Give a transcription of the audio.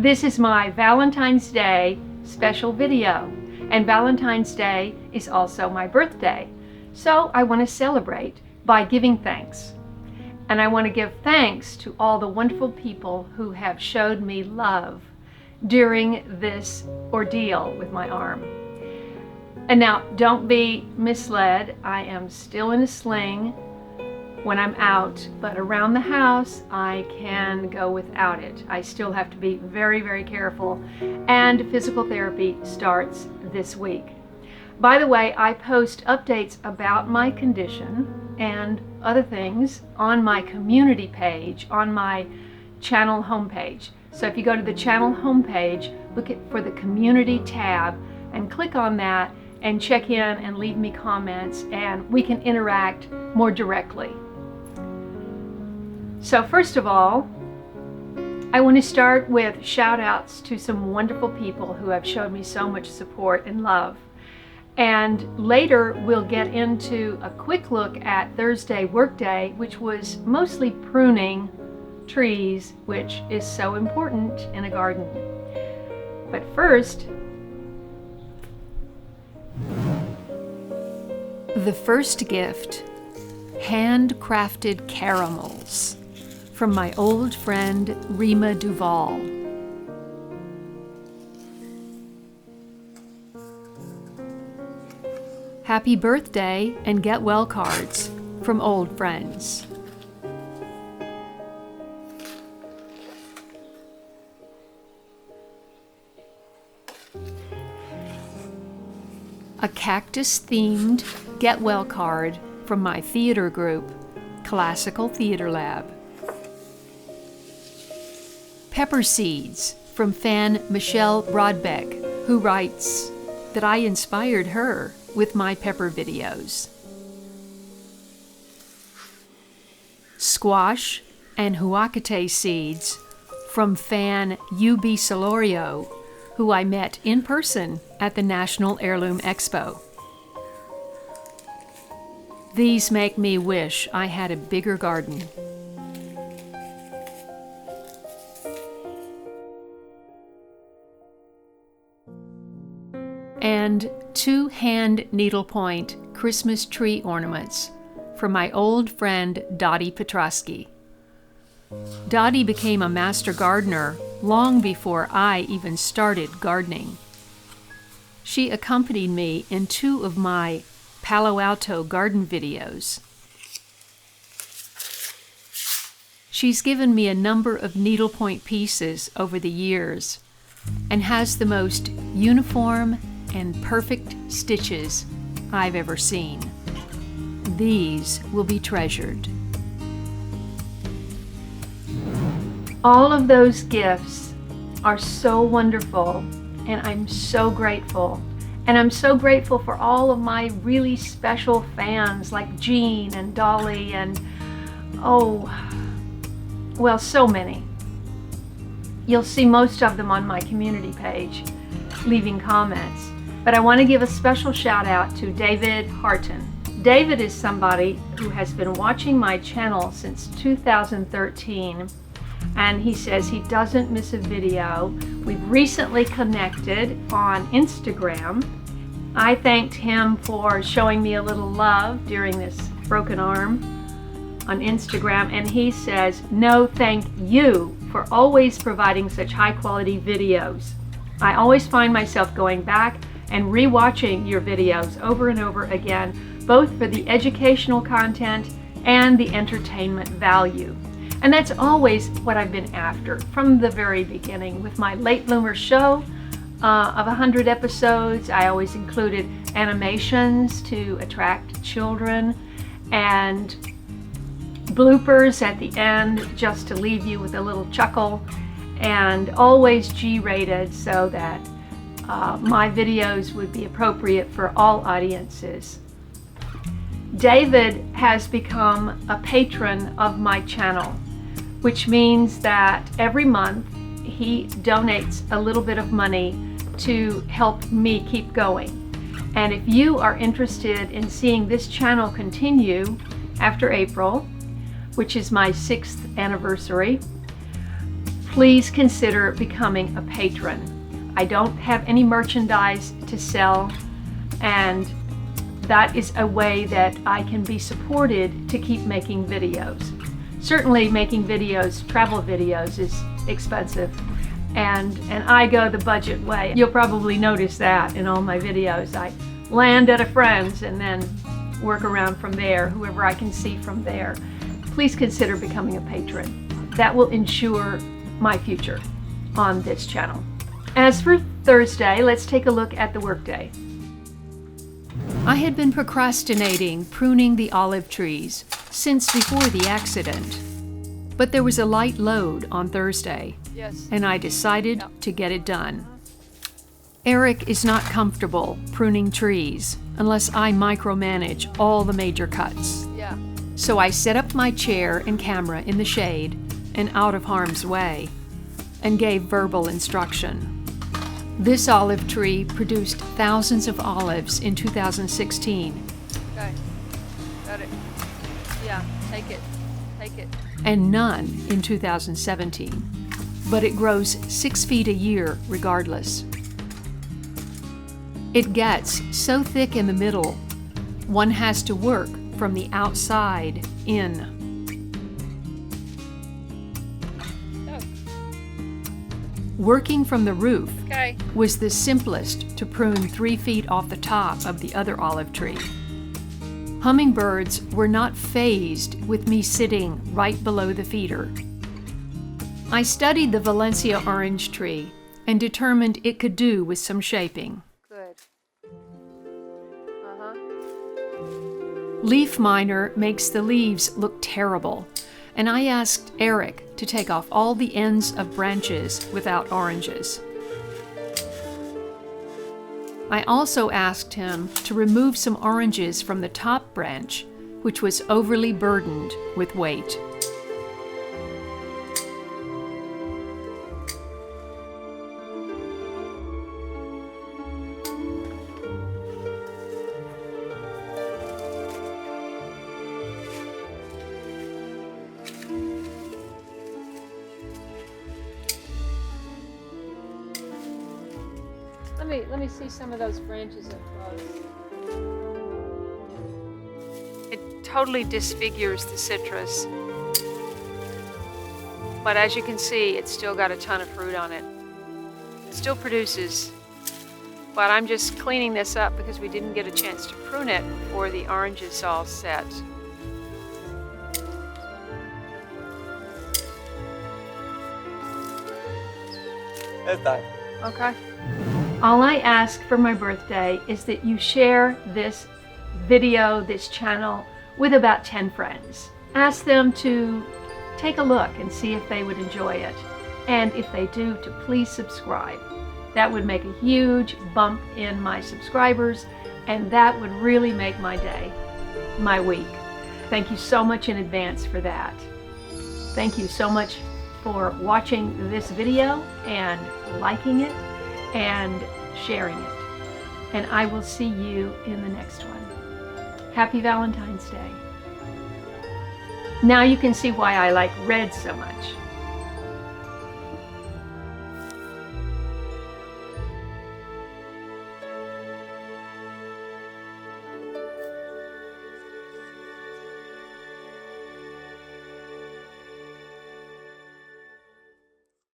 This is my Valentine's Day special video, and Valentine's Day is also my birthday. So I want to celebrate by giving thanks. And I want to give thanks to all the wonderful people who have showed me love during this ordeal with my arm. And now, don't be misled. I am still in a sling when I'm out, but around the house I can go without it. I still have to be very, very careful, and physical therapy starts this week. By the way, I post updates about my condition and other things on my community page, on my channel homepage. So if you go to the channel homepage, look for the community tab and click on that and check in and leave me comments, and we can interact more directly. So first of all, I want to start with shout outs to some wonderful people who have showed me so much support and love. And later we'll get into a quick look at Thursday Workday, which was mostly pruning trees, which is so important in a garden. But first, the first gift, handcrafted caramels from my old friend Rima Duval. Happy birthday and get well cards from old friends. A cactus-themed get well card from my theater group, Classical Theater Lab. Pepper seeds from fan Michelle Brodbeck, who writes that I inspired her with my pepper videos. Squash and huacate seeds from fan UB Solorio, who I met in person at the National Heirloom Expo. These make me wish I had a bigger garden. And 2 hand needlepoint Christmas tree ornaments from my old friend Dottie Petrosky. Dottie became a master gardener long before I even started gardening. She accompanied me in 2 of my Palo Alto garden videos. She's given me a number of needlepoint pieces over the years and has the most uniform and perfect stitches I've ever seen. These will be treasured. All of those gifts are so wonderful, and I'm so grateful. And I'm so grateful for all of my really special fans like Jean and Dolly and, so many. You'll see most of them on my community page, leaving comments. But I want to give a special shout out to David Harton. David is somebody who has been watching my channel since 2013, and he says he doesn't miss a video. We've recently connected on Instagram. I thanked him for showing me a little love during this broken arm on Instagram, and he says, "No, thank you for always providing such high quality videos. I always find myself going back and rewatching your videos over and over again, both for the educational content and the entertainment value." And that's always what I've been after from the very beginning. With my Late Bloomer show of 100 episodes, I always included animations to attract children and bloopers at the end just to leave you with a little chuckle, and always G-rated so that my videos would be appropriate for all audiences. David has become a patron of my channel, which means that every month he donates a little bit of money to help me keep going. And if you are interested in seeing this channel continue after April, which is my 6th anniversary, please consider becoming a patron. I don't have any merchandise to sell, and that is a way that I can be supported to keep making videos. Certainly making videos, travel videos, is expensive, and I go the budget way. You'll probably notice that in all my videos. I land at a friend's and then work around from there, whoever I can see from there. Please consider becoming a patron. That will ensure my future on this channel. As for Thursday, let's take a look at the workday. I had been procrastinating pruning the olive trees since before the accident, but there was a light load on Thursday, and I decided to get it done. Eric is not comfortable pruning trees unless I micromanage all the major cuts. So I set up my chair and camera in the shade and out of harm's way and gave verbal instruction. This olive tree produced thousands of olives in 2016. Okay, got it. Yeah, take it. And none in 2017. But it grows 6 feet a year regardless. It gets so thick in the middle, one has to work from the outside in. Working from the roof was the simplest to prune 3 feet off the top of the other olive tree. Hummingbirds were not fazed with me sitting right below the feeder. I studied the Valencia orange tree and determined it could do with some shaping. Good. Leaf miner makes the leaves look terrible, and I asked Eric to take off all the ends of branches without oranges. I also asked him to remove some oranges from the top branch, which was overly burdened with weight. Let me see some of those branches up close. It totally disfigures the citrus. But as you can see, it's still got a ton of fruit on it. It still produces, but I'm just cleaning this up because we didn't get a chance to prune it before the oranges all set. It's done. Okay. All I ask for my birthday is that you share this video, this channel, with about 10 friends. Ask them to take a look and see if they would enjoy it. And if they do, to please subscribe. That would make a huge bump in my subscribers, and that would really make my day, my week. Thank you so much in advance for that. Thank you so much for watching this video and liking it and sharing it. And I will see you in the next one. Happy Valentine's Day. Now you can see why I like red so much.